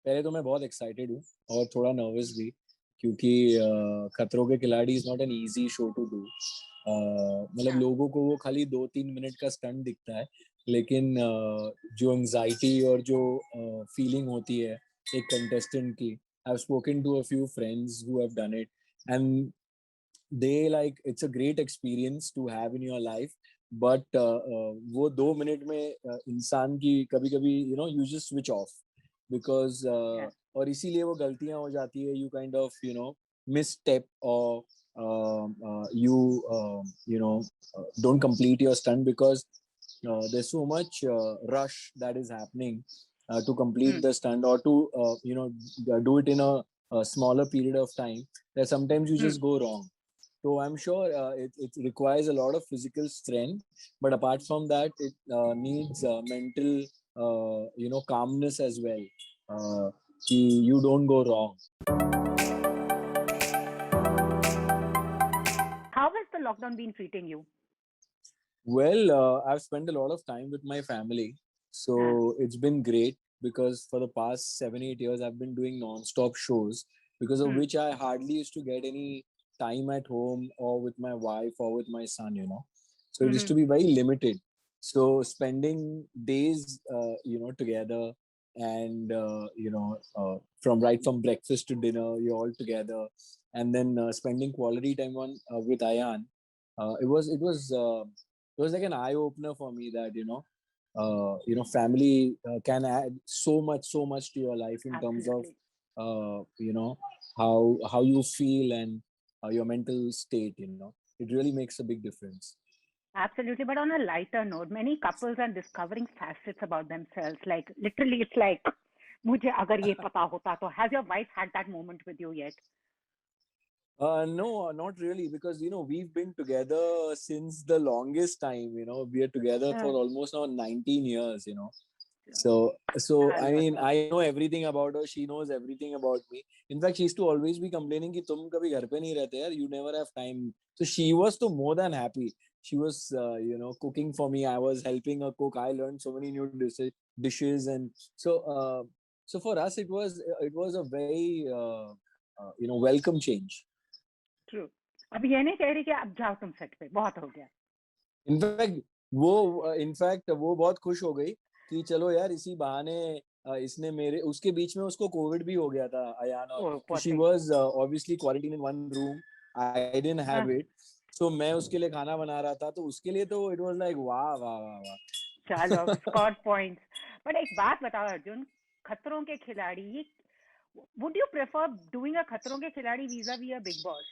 पहले तो मैं बहुत एक्साइटेड हूँ और थोड़ा नर्वस भी, क्योंकि खतरों के Khiladi is not an easy show to do. मतलब हाँ। लोगों को वो खाली 2-3 मिनट का स्टंट दिखता है, लेकिन जो एंजाइटी और जो फीलिंग होती है एक कंटेस्टेंट की, I have spoken to a few friends who have done it, and they like it's a great experience to have in your life, but वो 2 मिनट में इंसान की कभी कभी you just switch off because Yeah. और इसीलिए वो गलतियां हो जाती है, you kind of misstep or you don't complete your stunt because there's so much rush that is happening to complete Hmm. the stunt or to do it in a smaller period of time, that sometimes you Hmm. just go wrong. So I'm sure it requires a lot of physical strength, but apart from that, it needs mental, calmness as well. You don't go wrong. How has the lockdown been treating you? Well, I've spent a lot of time with my family, हाँ. so it's been great because for the past 7-8 years, I've been doing non-stop shows, because of Hmm. which I hardly used to get any time at home or with my wife or with my son. So it used Hmm. to be very limited. So spending days, together, and from breakfast to dinner, you're all together, and then spending quality time on with Ayan. It was like an eye opener for me that family can add so much to your life in terms of Absolutely. how you feel and your mental state. It really makes a big difference. Absolutely. But on a lighter note, many couples are discovering facets about themselves. Like literally, it's like, मुझे अगर ये पता होता तो. Has your wife had that moment with you yet? No, not really, because we've been together since the longest time. We are together for हाँ. almost now 19 years. So साल I बहुत mean, हुआ. I know everything about her. She knows everything about me. In fact, she used to always be complaining कि तुम कभी घर पे नहीं रहते यार. You never have time. So she was to more than happy. She was, cooking for me. I was helping her cook. I learned so many new dishes, and so for us, it was a very welcome change. True. अब ये नहीं कह रही कि अब जाओ तुम set पे, बहुत हो गया. इनफैक्ट वो बहुत खुश हो गई कि चलो यार, इसी बहाने इसने मेरे उसके बीच में उसको कोविड भी हो गया था, अयान, और Oh, तो poor she thing. Was obviously quarantine in one room. I didn't हाँ. Have it. सो मैं उसके लिए खाना बना रहा था, तो उसके लिए तो इट वाज लाइक वाह वाह वाह चलो, वाह. Score points. बट एक बात बताओ अर्जुन, खतरों के खिलाड़ी, ये would you prefer doing a Khatron के Khiladi vis-a-vis a Bigg Boss?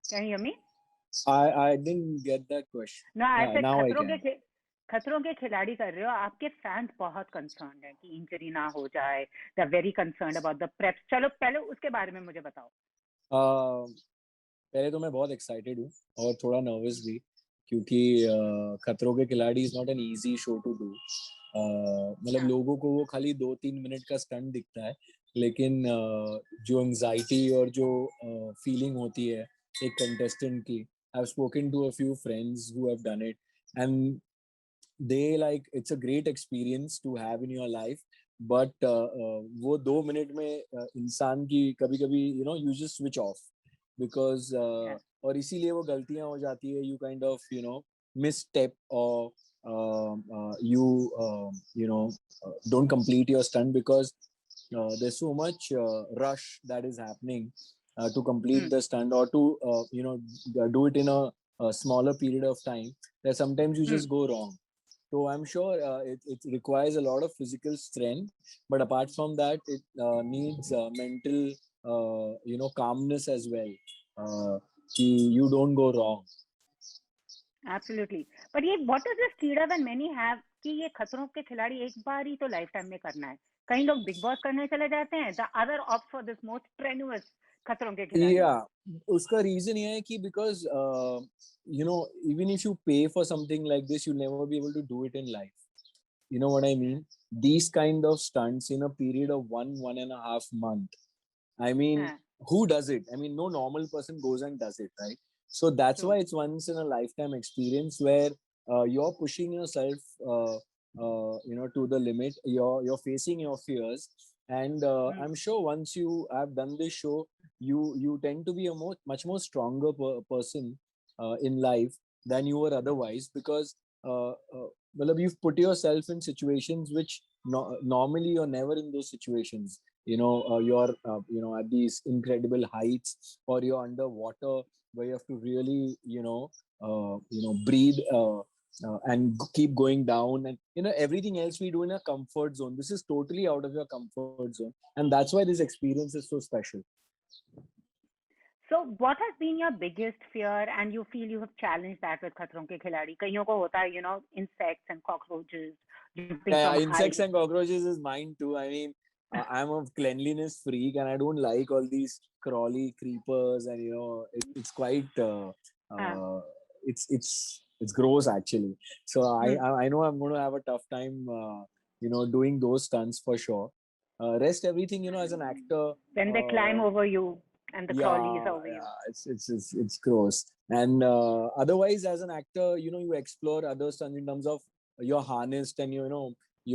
Can you hear me? I didn't get that question. No, I Yeah, said now I can. खतरों के खिलाड़ी कर रहे हो, आपके फैंस बहुत कंसर्न है कि इंजरी ना हो जाए. They are very concern about the preps. चलो पहले उसके बारे में मुझे बताओ. पहले तो मैं बहुत एक्साइटेड हूँ और थोड़ा नर्वस भी, क्योंकि खतरों के Khiladi is not an easy show to do. मतलब हाँ. लोगों को वो खाली 2-3 मिनट का स्टंट दिखता है, लेकिन जो एंजाइटी और जो फीलिंग होती है एक कंटेस्टेंट की, I have spoken to a few friends who have done it, and they like it's a great experience to have in your life, but वो 2 मिनट में इंसान की कभी कभी you just switch off because और इसीलिए वो गलतियां हो जाती है, you kind of misstep or don't complete your stunt because there's so much rush that is happening to complete the stunt or to do it in a smaller period of time, that sometimes you just go wrong. So I'm sure it requires a lot of physical strength, but apart from that, it needs mental, calmness as well. You don't go wrong. Absolutely. But ये what is this कीड़ा when many have कि ये खतरों के खिलाड़ी एक बार ही तो life time में करना है. कई लोग बिग बॉस करने चले जाते हैं. The other opt for this most strenuous Khatron के खिलाड़ी. Yeah, उसका reason ये है कि because even if you pay for something like this, you'll never be able to do it in life. You know what I mean? These kind of stunts in a period of 1.5 month. I mean, हाँ. who does it? I mean, no normal person goes and does it, right? So that's why True. it's once in a lifetime experience where you're pushing yourself, to the limit. You're facing your fears, and Mm. I'm sure once you have done this show, you tend to be a much more stronger person in life than you were otherwise, because well, you've put yourself in situations which normally you're never in those situations. You're at these incredible heights, or you're underwater, where you have to really breathe, and keep going down, and everything else we do in a comfort zone. This is totally out of your comfort zone, and that's why this experience is so special. So, what has been your biggest fear, and you feel you have challenged that with Khatron Ke Khiladi? कईयों को होता है, insects and cockroaches, jumping Yeah, from insects heights. and cockroaches is mine too. I mean, I'm a cleanliness freak, and I don't like all these crawly creepers, and it's quite हाँ. it's gross actually. So I Hmm. I I know I'm going to have a tough time, doing those stunts for sure. Rest everything, as an actor. When they climb Uh, over you and the crawlies yeah, over you. yeah, it's gross. And otherwise, as an actor, you explore other stunts in terms of you're harnessed, and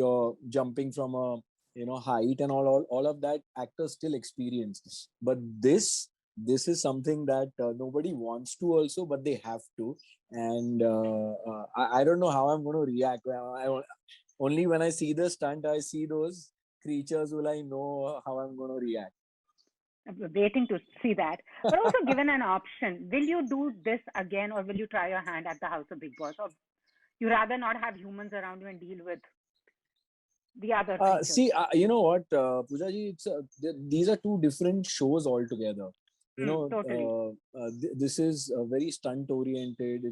you're jumping from a height, and all of that actors still experience. But this is something that nobody wants to also, but they have to. And I don't know how I'm going to react. Only when I see the stunt, I see those creatures, will I know how I'm going to react. I'm waiting to see that. But also, given an option, will you do this again, or will you try your hand at the House of Big Boss? Or you rather not have humans around you and deal with the other creatures? See, you know what, Pooja ji, these are two different shows altogether. Totally. This is very stunt oriented.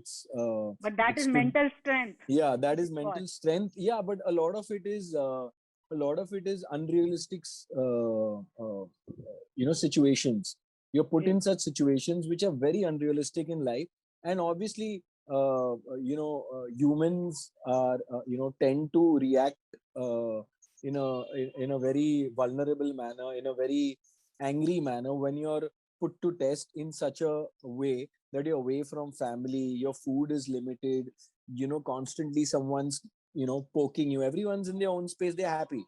But that is It's to mental strength. Yeah, that Big is Boss. mental strength. Yeah, but a lot of it is unrealistic, situations. You're put Yes. in such situations which are very unrealistic in life, and obviously, humans are tend to react uh, in a very vulnerable manner, in a very angry manner, when you're put to test in such a way that you're away from family, your food is limited, constantly someone's poking you. Everyone's in their own space, they're happy.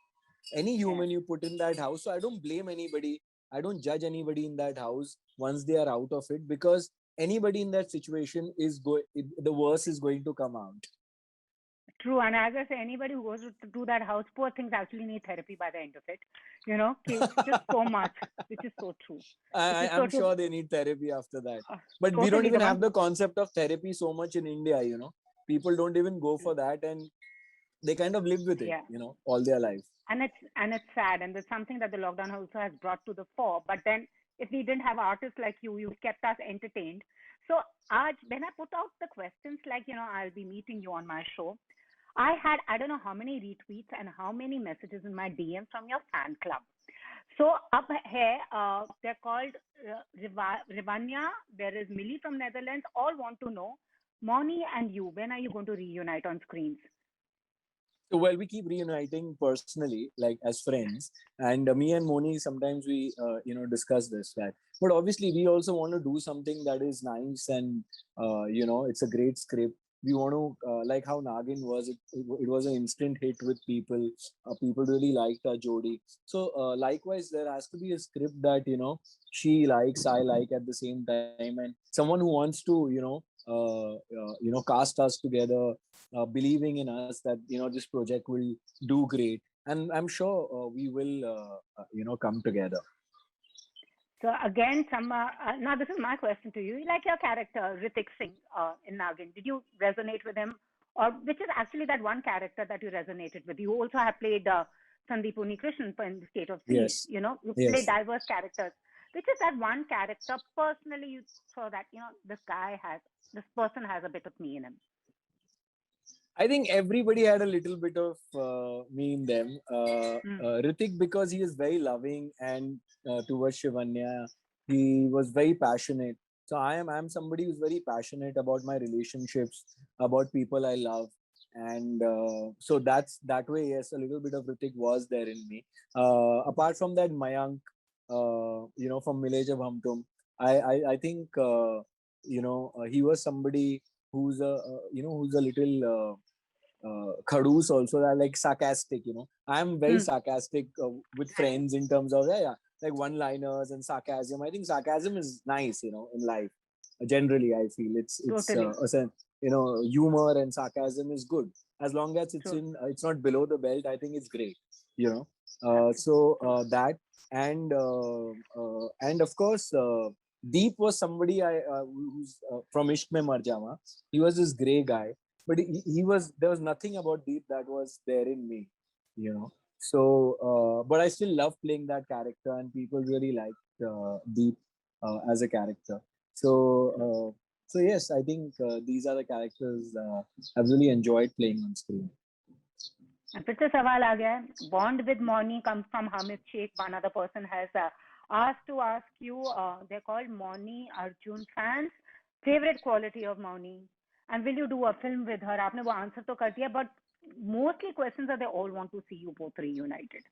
Any Yeah. human you put in that house, so I don't blame anybody, I don't judge anybody in that house once they are out of it, because anybody in that situation the worst is going to come out. True. And as I say, anybody who goes to that house, poor things actually need therapy by the end of it. It's just so much, which is so true. Which is so I'm true. sure they need therapy after that. Uh, But we don't Totally. The even one. have the concept of therapy so much in India. People don't even go for that, and they kind of live with it, Yeah. all their life. And it's sad, and it's something that the lockdown also has brought to the fore. But then, if we didn't have artists like you've kept us entertained. So, when I put out the questions, like I'll be meeting you on my show, I had, I don't know how many retweets and how many messages in my DM from your fan club. So up here, they're called Rivanya. There is Millie from Netherlands. All want to know, Moni and you, when are you going to reunite on screens? So, well, we keep reuniting personally, like as friends, and me and Moni sometimes we discuss this fact. But obviously, we also want to do something that is nice, and it's a great script. We want to, like how Nagin was. It was an instant hit with people. People really liked our Jodi. So likewise, there has to be a script that she likes, I like at the same time, and someone who wants to cast us together, believing in us that this project will do great, and I'm sure we will come together. So again, now this is my question to you. Like your character Ritik Singh in Nagin, did you resonate with him, or which is actually that one character that you resonated with? You also have played Sandeep Krishnan in the State of Sea. Yes, You play yes. diverse characters. Which is that one character personally you saw that this person has a bit of me in him. I think everybody had a little bit of me in them. Mm. Ritik, because he is very loving, and towards Shivanya, he was very passionate. So I'm somebody who's very passionate about my relationships, about people I love, and so that's that way. Yes, a little bit of Ritik was there in me. Apart from that, Mayank, from Village of Humtum, I think. he was somebody who's who's a little khadus also, like sarcastic. I am very Hmm. sarcastic with friends in terms of like one liners and sarcasm. I think sarcasm is nice, in life. Generally, I feel it's Totally humor and sarcasm is good as long as true. it's not below the belt. I think it's great. you know Absolutely so true. that and of course, Deep was somebody who's from Ishq Mein Mar Jawa. He was this gray guy, but he was there was nothing about Deep that was there in me, you know. So, but I still love playing that character, and people really liked Deep as a character. So, so yes, I think these are the characters I've really enjoyed playing on screen. फिर से सवाल आ गया है. Bond with Moni comes from Hamid Sheikh. One other person has asked to ask you. They're called Moni Arjun fans. Favorite quality of Moni, and will you do a film with her? आपने वो answer तो कर दिया, but mostly questions are they all want to see you both reunited.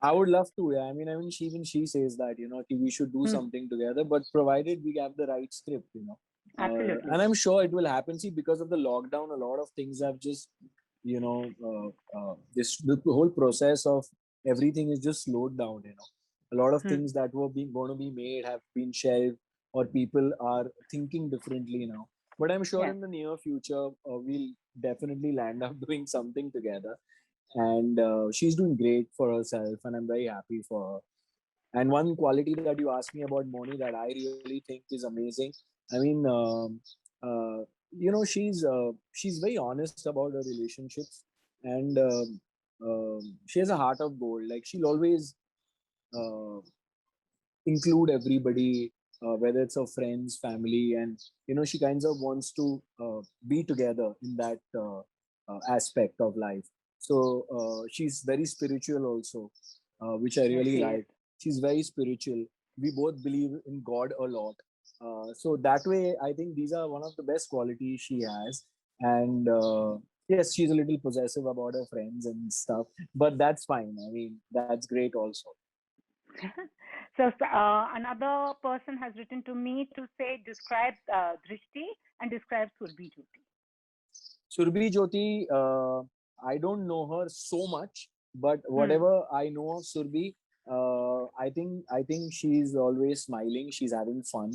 I would love to. Yeah, even she says that we should do something together, but provided we have the right script. Absolutely. And I'm sure it will happen. See, because of the lockdown, a lot of things have just this the whole process of everything is just slowed down. A lot of things that were being going to be made have been shelved, or people are thinking differently now. But I'm sure Yeah. in the near future, we'll definitely land up doing something together. And she's doing great for herself, and I'm very happy for her. And one quality that you asked me about Moni that I really think is amazing. I mean, she's very honest about her relationships, and she has a heart of gold. Like, she'll always uh, include everybody, whether it's her friends, family, and she kind of wants to be together in that aspect of life. So she's very spiritual also, which I Yes, really she is. like. She's very spiritual. We both believe in God a lot. So that way, I think these are one of the best qualities she has. And yes, she's a little possessive about her friends and stuff, but that's fine. I mean, that's great also. So another person has written to me to say describe Drishti and describe Surbhi Jyoti. Surbhi Jyoti, I don't know her so much, but Hmm. whatever I know of Surbhi, I think she's always smiling. She's having fun,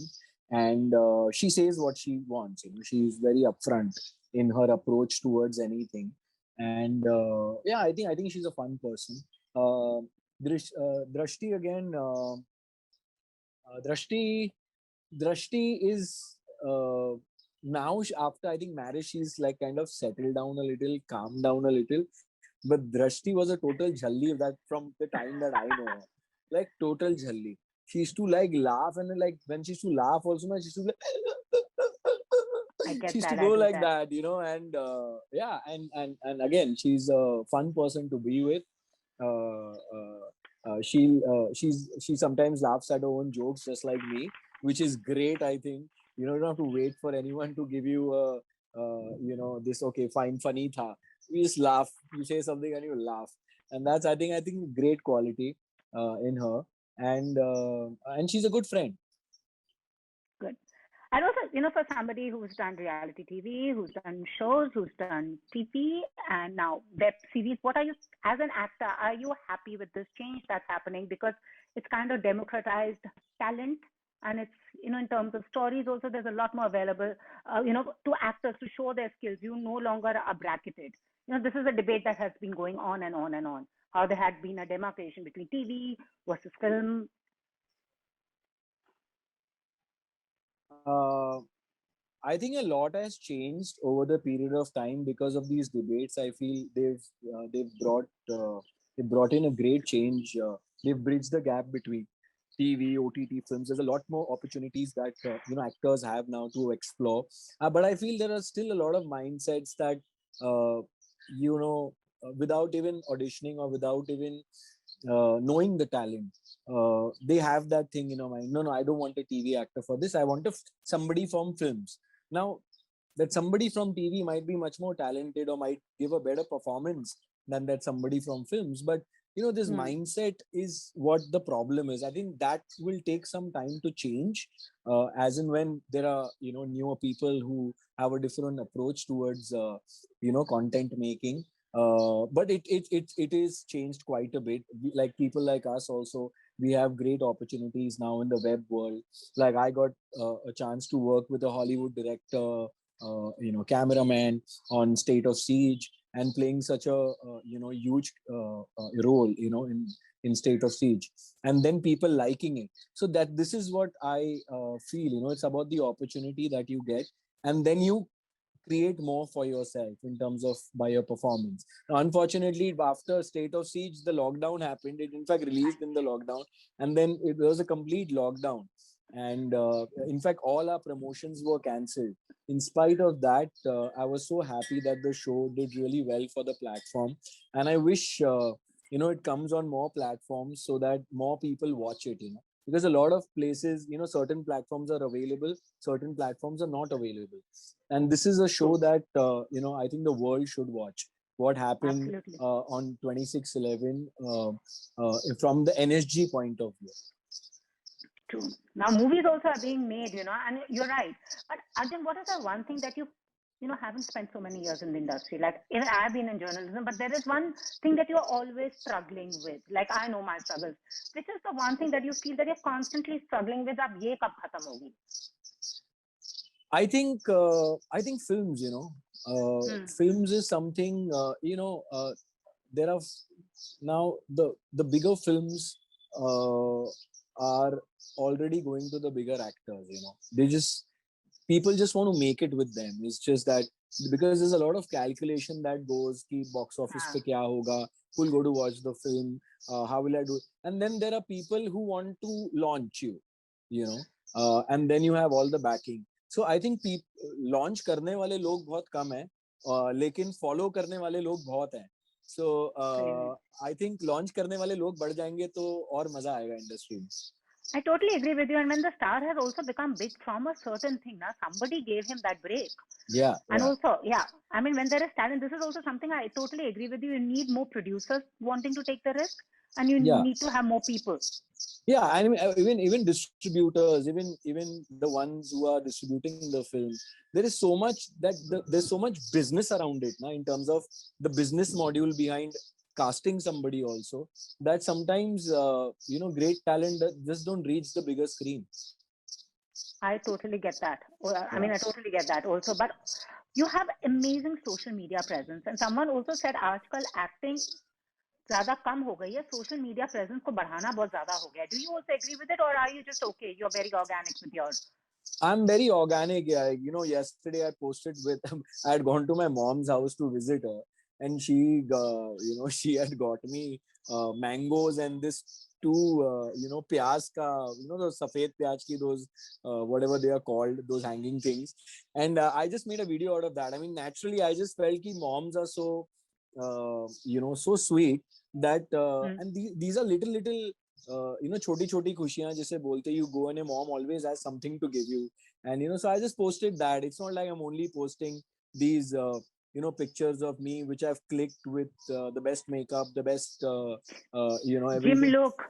and she says what she wants. She's very upfront in her approach towards anything, and yeah, I think she's a fun person. Uh, Drashti again. Drashti Drashti is now, after I think marriage, she's like kind of settled down a little, calmed down a little. But Drashti was a total jhalli that from the time that I know her, like total jhalli. She used to like laugh, and like when she used to laugh also, she used to like I she get used to that. go I do like that. that. And yeah, and again, she's a fun person to be with. Uh, uh, she sometimes laughs at her own jokes just like me, which is great. I think you don't have to wait for anyone to give you a this okay fine funny tha. You just laugh. You say something and you laugh, and that's I think great quality in her, and she's a good friend. Good. And also, for somebody who's done reality TV, who's done shows, who's done TV, and now web series, what are you, as an actor, are you happy with this change that's happening? Because it's kind of democratized talent, and it's, in terms of stories also, there's a lot more available, to actors to show their skills. You no longer are bracketed. This is a debate that has been going on and on and on. How there had been a demarcation between TV versus film. Uh, I think a lot has changed over the period of time because of these debates. I feel they've brought in a great change. They've bridged the gap between TV, OTT films. There's a lot more opportunities that actors have now to explore. But I feel there are still a lot of mindsets that uh, without even auditioning or without even knowing the talent, they have that thing in your mind. No, I don't want a TV actor for this. I want somebody from films. Now, that somebody from TV might be much more talented or might give a better performance than that somebody from films. But this Hmm. mindset is what the problem is. I think that will take some time to change, as in when there are newer people who have a different approach towards content making. But it is changed quite a bit. Like people like us also, we have great opportunities now in the web world. Like I got a chance to work with a Hollywood director, cameraman on State of Siege, and playing such a huge role in State of Siege, and then people liking it. So that this is what I feel. It's about the opportunity that you get, and then you create more for yourself in terms of by your performance. Now, unfortunately, after State of Siege, the lockdown happened. It in fact released in the lockdown, and then it was a complete lockdown. And in fact, all our promotions were cancelled. In spite of that, I was so happy that the show did really well for the platform, and I wish it comes on more platforms so that more people watch it. Because a lot of places, certain platforms are available, certain platforms are not available, and this is a show True. that I think the world should watch. What happened Absolutely. on 26/11 from the NSG point of view. True. Now movies also are being made, and you're right. But Arjun, what is the one thing that you haven't spent so many years in the industry? Like even I've been in journalism, but there is one thing that you're always struggling with. Like I know my struggles. Which is the one thing that you feel that you're constantly struggling with? Ab ye kab khatam hogi? I think films. Hmm. Films is something. There are now the bigger films are already going to the bigger actors. They just people just want to make it with them. It's just that because there's a lot of calculation that goes, ki box office Ah, pe kya hoga, who'll go to watch the film, how will I do it? And then there are people who want to launch and then you have all the backing. So I think launch करने वाले लोग बहुत कम हैं, लेकिन follow करने वाले लोग बहुत हैं. So crazy. I think launch करने वाले लोग बढ़ जाएंगे तो और मजा आएगा इंडस्ट्री में. I totally agree with you. And when the star has also become big from a certain thing, now somebody gave him that break. Yeah, And yeah. also, yeah, I mean, when there is talent, this is also something I totally agree with you. You need more producers wanting to take the risk, and you Yeah. need to have more people. Yeah, I mean, even distributors, even the ones who are distributing the film, there is so much there's so much business around it now, in terms of the business module behind casting somebody also, that sometimes great talent just don't reach the bigger screen. I totally get that. I Yeah. mean, I totally get that also. But you have amazing social media presence, and someone also said आजकल acting ज़्यादा कम हो गई है, social media presence को बढ़ाना बहुत ज़्यादा हो गया है. Do you also agree with it, or are you just okay? You're very organic with yours. I'm very organic. Yeah. Yesterday I posted with I had gone to my mom's house to visit her, and she had got me mangoes and this two pyaz ka, those safed pyaj ki, those whatever they are called, those hanging things, and I just made a video out of that. I mean, naturally I just felt ki moms are so so sweet that Hmm. and these are little छोटी छोटी खुशियां जिसे बोलते, you go and a mom always has something to give you. And so I just posted that. It's not like I'm only posting these pictures of me which I've clicked with the best makeup, the best Gym everything. look.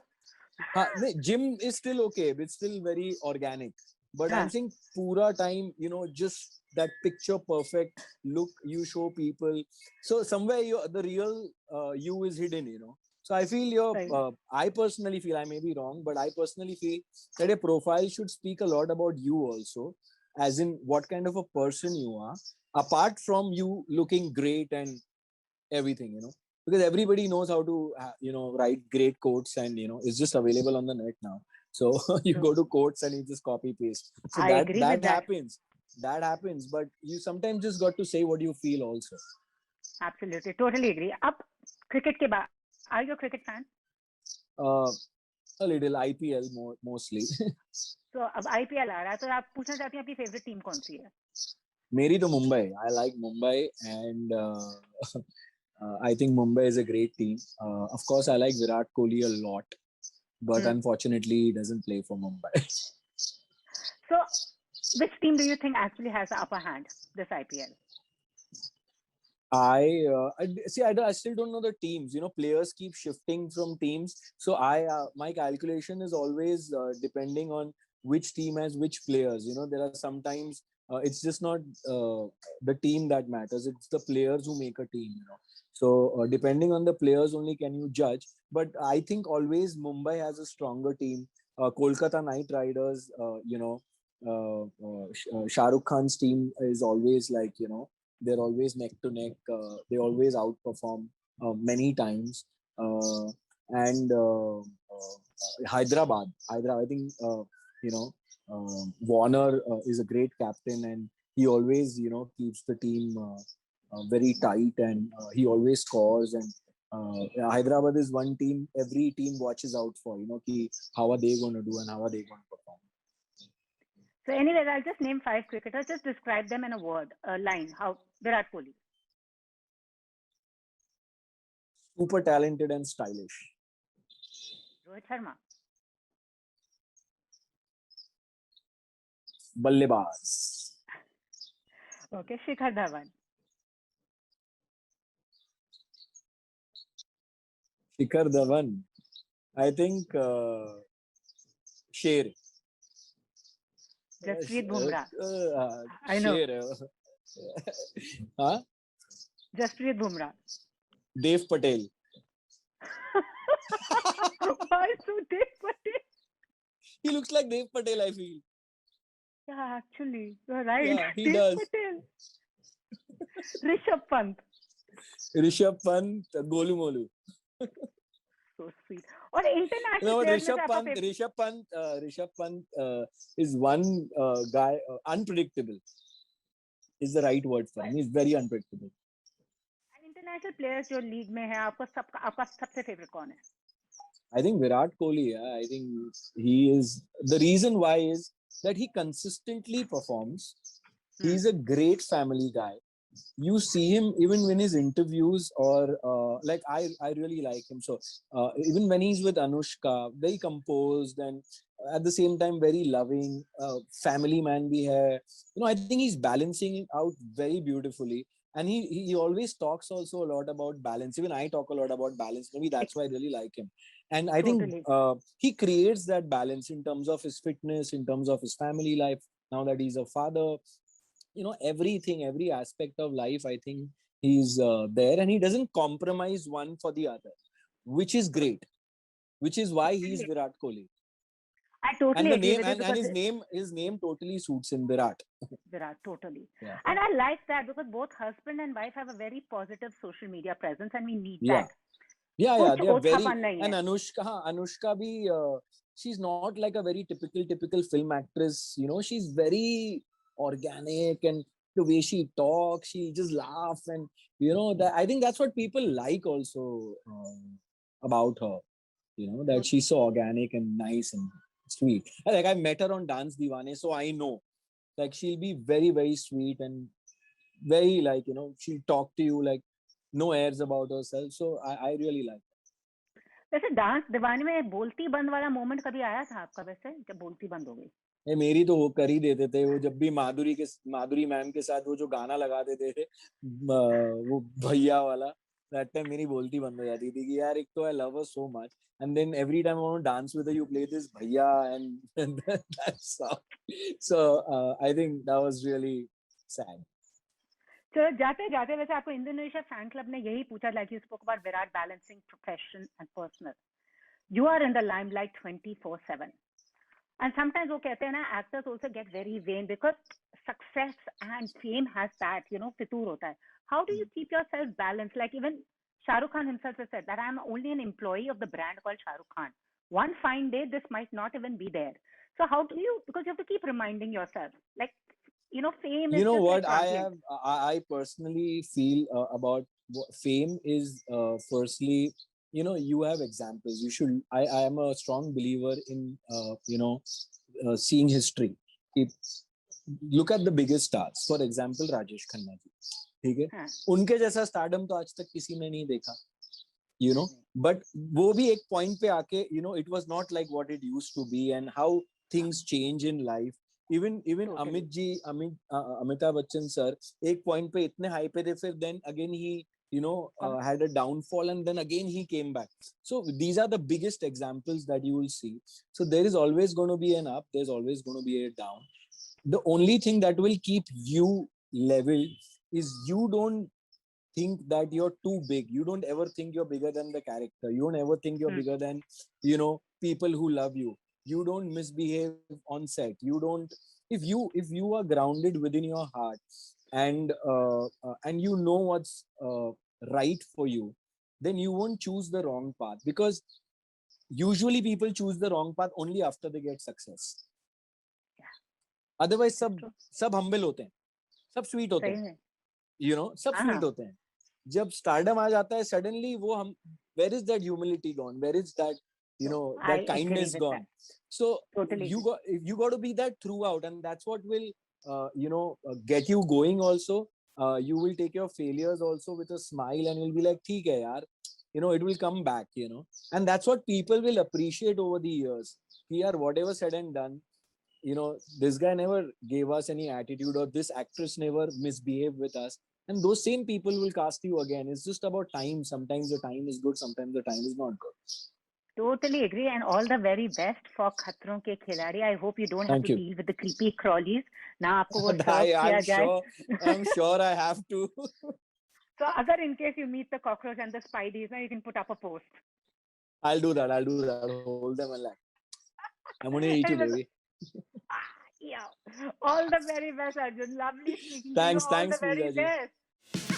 Gym is still okay, it's still very organic, but I'm हाँ. saying pura time, just that picture perfect look you show people. So somewhere the real you is hidden. So I feel Right. I personally feel, I may be wrong, but I personally feel that a profile should speak a lot about you also, as in what kind of a person you are, apart from you looking great and everything. Because everybody knows how to write great quotes, and it's just available on the net now. So you True. go to quotes and you just copy paste. So I that agree with that that. happens. That happens, but you sometimes just got to say what you feel also. Absolutely. Totally agree. अब cricket के बाद, are you a cricket fan? uh, a little IPL mostly. तो अब IPL आ रहा है, तो आप पूछना चाहती हैं आपकी favorite team कौन सी है? Meri to Mumbai. I like Mumbai, and I think Mumbai is a great team. Of course, I like Virat Kohli a lot, but unfortunately, he doesn't play for Mumbai. So, which team do you think actually has the upper hand this IPL? I still don't know the teams. You know, players keep shifting from teams, so my calculation is always depending on which team has which players. You know, there are sometimes it's just not the team that matters; it's the players who make a team. You know, so depending on the players only can you judge. But I think always Mumbai has a stronger team. Kolkata Knight Riders, Shah Rukh Khan's team is always like, they're always neck to neck. They always outperform many times. And Hyderabad, I think, Warner is a great captain, and he always, keeps the team very tight, and he always scores. And Hyderabad is one team every team watches out for, how are they going to do and how are they going to perform. So anyways, I'll just name 5 cricketers. Just describe them in a line. How Virat Kohli. Super talented and stylish. Rohit Sharma. Ballebaz. Okay, Shikhar Dhawan. Shikhar Dhawan. I think Sher. Jasprit Bumrah. I know. Huh? Jasprit Bumrah. Dev Patel. Why so Dev Patel? He looks like Dev Patel, I feel. Yeah, actually, you're right. Yeah, he Dev does. Patel. Rishabh Pant. Rishabh Pant, Golu Molu. So sweet. Or international players. Rishabh Pant is one guy, unpredictable is the right word for him. He's very unpredictable. And international players जो league में है, आपका सबसे favorite कौन है? I think Virat Kohli. I think he is, the reason why is that he consistently performs. He's a great family guy. You see him even when his interviews, or I really like him. So even when he's with Anushka, very composed, and at the same time very loving, family man bhi hai. I think he's balancing it out very beautifully. And he always talks also a lot about balance. Even I talk a lot about balance. Maybe that's why I really like him. And I think he creates that balance in terms of his fitness, in terms of his family life. Now that he's a father, everything, every aspect of life, I think he's there, and he doesn't compromise one for the other, which is great, which is why he's Virat Kohli. I totally agree with you, and his name totally suits him, Virat. Virat, totally. Yeah. And I like that because both husband and wife have a very positive social media presence, and we need that. Yeah, they are very. And Anushka bhi, she's not like a very typical film actress. She's very organic, and the way she talks, she just laughs, and that, I think that's what people like also about her. That she's so organic and nice and sweet. Like, I met her on Dance Diwane, so I know, like, she'll be very, very sweet and very, like, she'll talk to you like no airs about herself. So I really like it. वैसे dance दीवाने में बोलती बंद वाला moment कभी आया था आपका, वैसे जब बोलती बंद हो गई? मेरी तो वो कर ही देते थे वो, जब भी माधुरी मैम के साथ वो जो गाना लगाते थे वो भैया वाला, that time मेरी बोलती बंद हो जाती थी कि यार, एक तो I love her so much, and then every time I want to dance with her, you play this bhaiya, and that's so I think that was really sad. चलो जाते जाते वैसे आपको इंडोनेशिया फैन क्लब ने यही पूछा, like you spoke about Virat balancing profession and personal. You are in the limelight 24/7. And sometimes वो कहते हैं ना, actors also get very vain because success and fame has that, फितूर होता है. How do you keep yourself balanced? Like even Shah Rukh Khan himself has said that I am only an employee of the brand called Shah Rukh Khan. One fine day, this might not even be there. So how do you, because you have to keep reminding yourself, like, fame is what I personally feel about fame is, firstly, you have examples. I am a strong believer in seeing history. Look at the biggest stars, for example Rajesh Khanna ji, ठीक है, उनके जैसा stardom तो आज तक किसी ने नहीं देखा, but वो भी एक point पे आके, it was not like what it used to be, and how things change in life. even Totally. Amitabh Bachchan sir एक point पे इतने high पे थे, फिर then again he had a downfall, and then again he came back. So these are the biggest examples that you will see. So there is always going to be an up, there's always going to be a down. The only thing that will keep you level is you don't think that you're too big. You don't ever think you're bigger than the character. You don't ever think you're bigger than people who love you. You don't misbehave on set. You don't. If you are grounded within your heart, and you know what's right for you, then you won't choose the wrong path, because usually people choose the wrong path only after they get success. Otherwise सब humble होते हैं, सब sweet होते हैं, सब sweet होते हैं. जब stardom आ जाता है, suddenly वो हम, where is that humility gone? Where is that that kindness gone? So totally. you got to be that throughout, and that's what will get you going also. You will take your failures also with a smile, and you'll be like, ठीक है यार, it will come back, and that's what people will appreciate over the years. Here, whatever said and done, this guy never gave us any attitude, or this actress never misbehaved with us, and those same people will cast you again. It's just about time. Sometimes the time is good, sometimes the time is not good. Totally agree, and all the very best for Khatron Ke Khiladi. I hope you don't have to deal with the creepy crawlies. Now आपको वो serve किया जाए. I'm sure I have to. So अगर in case you meet the cockroach and the spideys, now you can put up a post. I'll do that. Hold them and like, I'm gonna eat you, baby. Yeah. All the very best, Arjun. Lovely speaking thanks, to you. All thanks, the very Pooja ji. best.